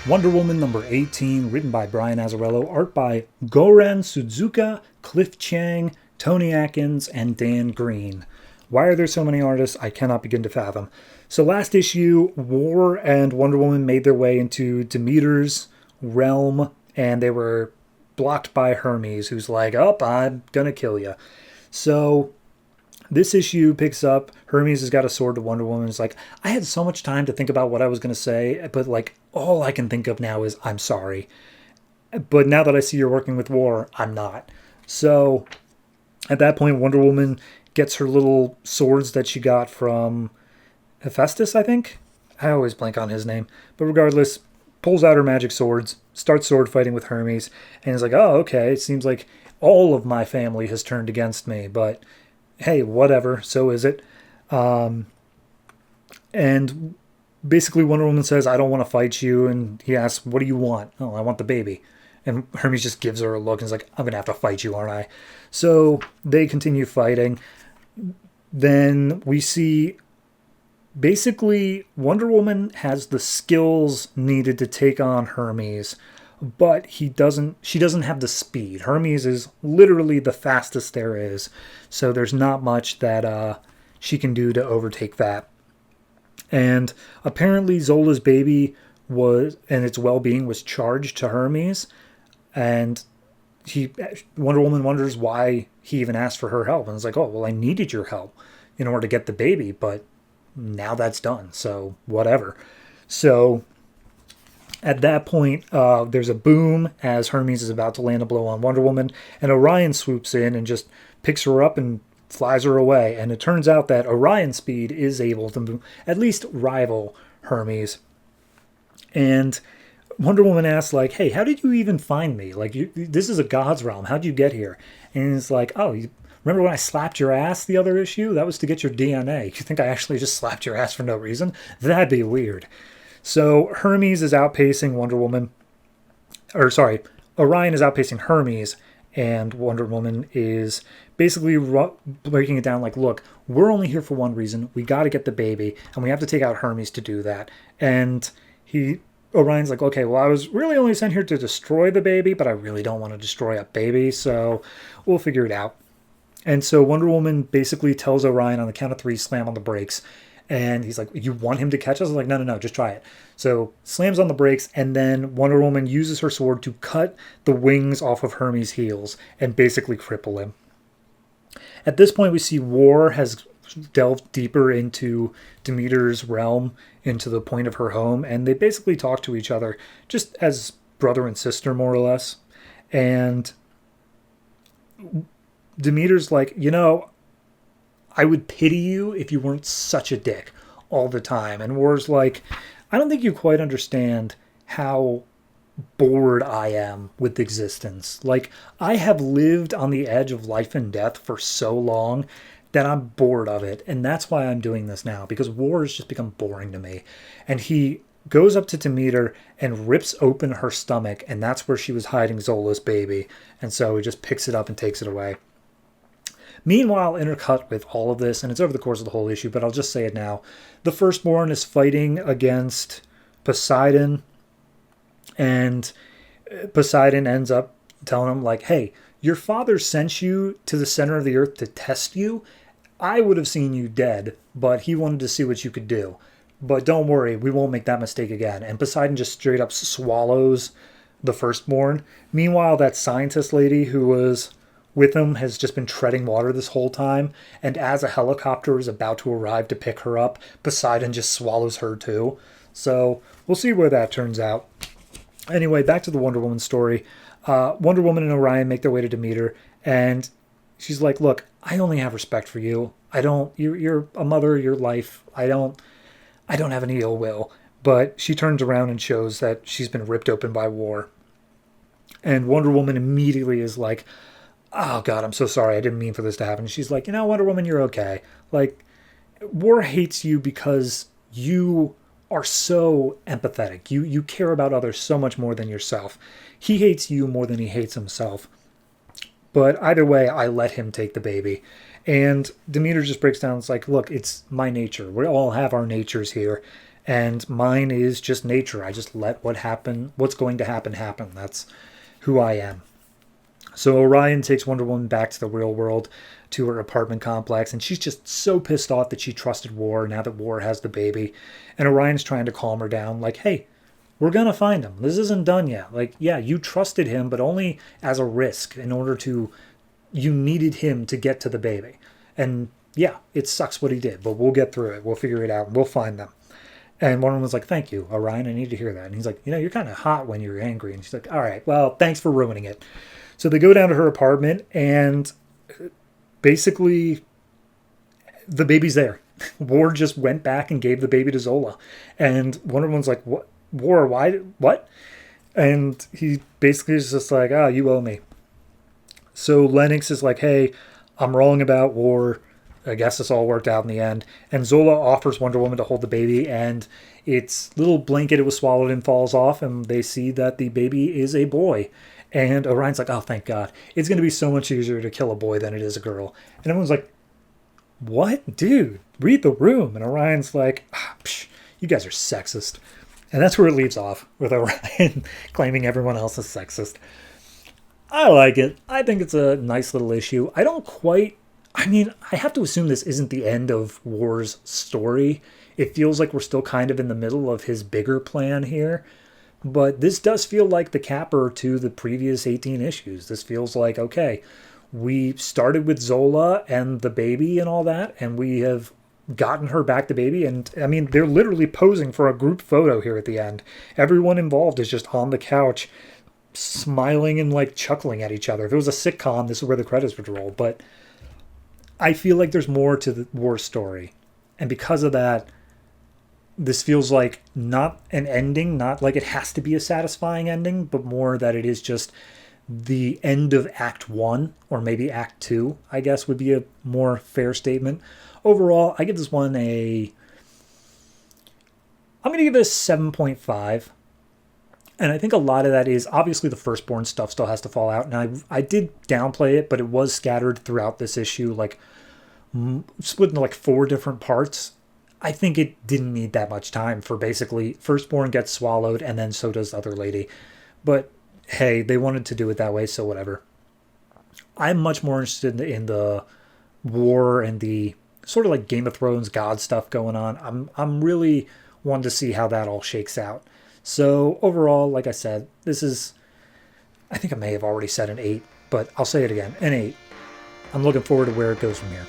Wonder Woman number 18, written by Brian Azzarello, art by Goran Sudzuka, Cliff Chiang, Tony Atkins, and Dan Green. Why are there so many artists? I cannot begin to fathom. So last issue, War and Wonder Woman made their way into Demeter's realm, and they were blocked by Hermes, who's like, oh, I'm gonna kill you. So this issue picks up. Hermes has got a sword to Wonder Woman. It's like, I had so much time to think about what I was going to say, but like, all I can think of now is, I'm sorry. But now that I see you're working with War, I'm not. So at that point, Wonder Woman gets her little swords that she got from Hephaestus, I think. I always blank on his name. But regardless, pulls out her magic swords, starts sword fighting with Hermes, and is like, oh, okay, it seems like all of my family has turned against me, but hey, whatever, so is it. And basically Wonder Woman says, I don't want to fight you. And he asks, what do you want? Oh, I want the baby. And Hermes just gives her a look and is like, I'm going to have to fight you, aren't I? So they continue fighting. Then we see basically Wonder Woman has the skills needed to take on Hermes, but she doesn't have the speed. Hermes is literally the fastest there is, so there's not much that she can do to overtake that. And apparently Zola's baby was, and its well-being was charged to Hermes, and Wonder Woman wonders why he even asked for her help, and it's like, oh, well, I needed your help in order to get the baby, but now that's done, so whatever. So at that point, there's a boom as Hermes is about to land a blow on Wonder Woman, and Orion swoops in and just picks her up and flies her away. And it turns out that Orion's speed is able to at least rival Hermes. And Wonder Woman asks, like, hey, how did you even find me? Like, this is a god's realm. How'd you get here? And it's like, oh, remember when I slapped your ass the other issue? That was to get your DNA. You think I actually just slapped your ass for no reason? That'd be weird. So Hermes is outpacing Wonder Woman, or sorry, Orion is outpacing Hermes, and Wonder Woman is basically breaking it down like, look, we're only here for one reason. We got to get the baby, and we have to take out Hermes to do that. And Orion's like, okay, well, I was really only sent here to destroy the baby, but I really don't want to destroy a baby, so we'll figure it out. And so Wonder Woman basically tells Orion on the count of three, slam on the brakes. And he's like, you want him to catch us? I'm like, no, just try it. So slams on the brakes, and then Wonder Woman uses her sword to cut the wings off of Hermes' heels and basically cripple him. At this point, we see War has delved deeper into Demeter's realm, into the point of her home, and they basically talk to each other just as brother and sister, more or less. And Demeter's like, I would pity you if you weren't such a dick all the time. And War's like, I don't think you quite understand how bored I am with existence. Like, I have lived on the edge of life and death for so long that I'm bored of it. And that's why I'm doing this now, because War has just become boring to me. And he goes up to Demeter and rips open her stomach, and that's where she was hiding Zola's baby. And so he just picks it up and takes it away. Meanwhile, intercut with all of this, and it's over the course of the whole issue, but I'll just say it now. The Firstborn is fighting against Poseidon, and Poseidon ends up telling him, like, hey, your father sent you to the center of the earth to test you. I would have seen you dead, but he wanted to see what you could do. But don't worry, we won't make that mistake again. And Poseidon just straight up swallows the Firstborn. Meanwhile, that scientist lady who was with him has just been treading water this whole time, and as a helicopter is about to arrive to pick her up, Poseidon just swallows her too. So we'll see where that turns out. Anyway, back to the Wonder Woman story. Wonder Woman and Orion make their way to Demeter, and she's like, look, I only have respect for you. You're a mother, your life. I don't have any ill will. But she turns around and shows that she's been ripped open by War. And Wonder Woman immediately is like, oh God, I'm so sorry. I didn't mean for this to happen. She's like, Wonder Woman, you're okay. Like, War hates you because you are so empathetic. You care about others so much more than yourself. He hates you more than he hates himself. But either way, I let him take the baby. And Demeter just breaks down. It's like, look, it's my nature. We all have our natures here. And mine is just nature. I just let what's going to happen, happen. That's who I am. So Orion takes Wonder Woman back to the real world, to her apartment complex, and she's just so pissed off that she trusted War now that War has the baby. And Orion's trying to calm her down, like, hey, we're going to find him. This isn't done yet. Like, yeah, you trusted him, but only as a risk in order to, you needed him to get to the baby. And yeah, it sucks what he did, but we'll get through it. We'll figure it out. We'll find them. And Wonder Woman's like, thank you, Orion. I need to hear that. And he's like, you're kind of hot when you're angry. And she's like, all right, well, thanks for ruining it. So they go down to her apartment, and basically the baby's there. War just went back and gave the baby to Zola. And Wonder Woman's like, what? War, why? What? And he basically is just like, you owe me. So Lennox is like, hey, I'm wrong about War. I guess this all worked out in the end. And Zola offers Wonder Woman to hold the baby, and its little blanket it was swallowed in falls off, and they see that the baby is a boy. And Orion's like, oh, thank God. It's going to be so much easier to kill a boy than it is a girl. And everyone's like, what? Dude, read the room. And Orion's like, you guys are sexist. And that's where it leaves off, with Orion claiming everyone else is sexist. I like it. I think it's a nice little issue. I have to assume this isn't the end of War's story. It feels like we're still kind of in the middle of his bigger plan here. But this does feel like the capper to the previous 18 issues. This feels like, okay, we started with Zola and the baby and all that, and we have gotten her back the baby. And I mean, they're literally posing for a group photo here at the end. Everyone involved is just on the couch, smiling and like chuckling at each other. If it was a sitcom, this is where the credits would roll. But I feel like there's more to the War story. And because of that, this feels like not an ending, not like it has to be a satisfying ending, but more that it is just the end of Act 1, or maybe Act 2, I guess would be a more fair statement. Overall, I give this one I'm going to give it a 7.5. And I think a lot of that is, obviously the Firstborn stuff still has to fall out. And I did downplay it, but it was scattered throughout this issue, like split into like 4 different parts. I think it didn't need that much time for basically Firstborn gets swallowed and then so does the other lady. But hey, they wanted to do it that way, so whatever. I'm much more interested in the War and the sort of like Game of Thrones God stuff going on. I'm really wanting to see how that all shakes out. So overall, like I said, this is, I think I may have already said an 8, but I'll say it again, an 8. I'm looking forward to where it goes from here.